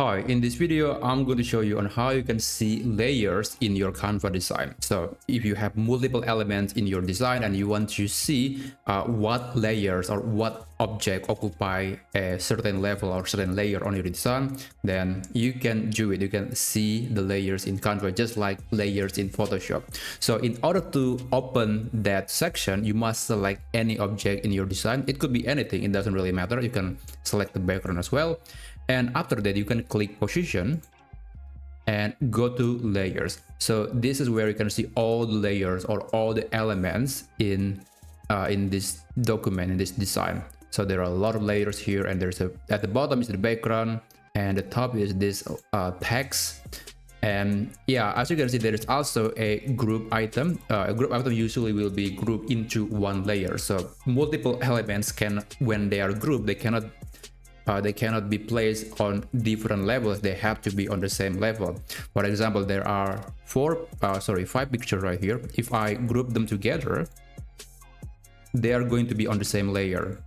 Hi, in this video, I'm going to show you on how you can see layers in your Canva design. So if you have multiple elements in your design and you want to see what layers or what object occupy a certain level or certain layer on your design, then you can do it. You can see the layers in Canva just like layers in Photoshop. So in order to open that section, you must select any object in your design. It could be anything. It doesn't really matter. You can select the background as well. And after that, you can click position and go to layers. So this is where you can see all the layers or all the elements in this document, in this design. So there are a lot of layers here, and there's at the bottom is the background, and the top is this text. And yeah, as you can see, there is also a group item. A group item usually will be grouped into one layer. So multiple elements can, when they are grouped, they cannot be placed on different levels. They have to be on the same level. For example, there are five pictures right here. If I group them together, they are going to be on the same layer.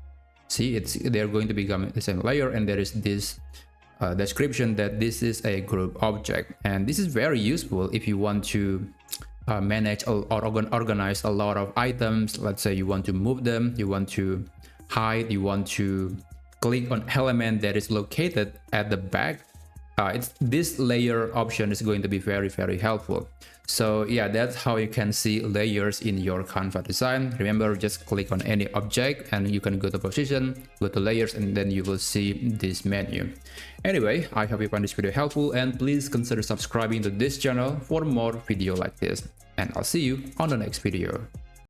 See, they're going to become the same layer, and there is this description that this is a group object, and this is very useful if you want to manage or organize a lot of items. Let's say you want to move them, you want to hide, you want to click on element that is located at the back. This layer option is going to be very helpful. So yeah, that's how you can see layers in your Canva design. Remember, just click on any object and you can go to position, go to layers, and then you will see this menu. Anyway, I hope you find this video helpful, and please consider subscribing to this channel for more video like this, and I'll see you on the next video.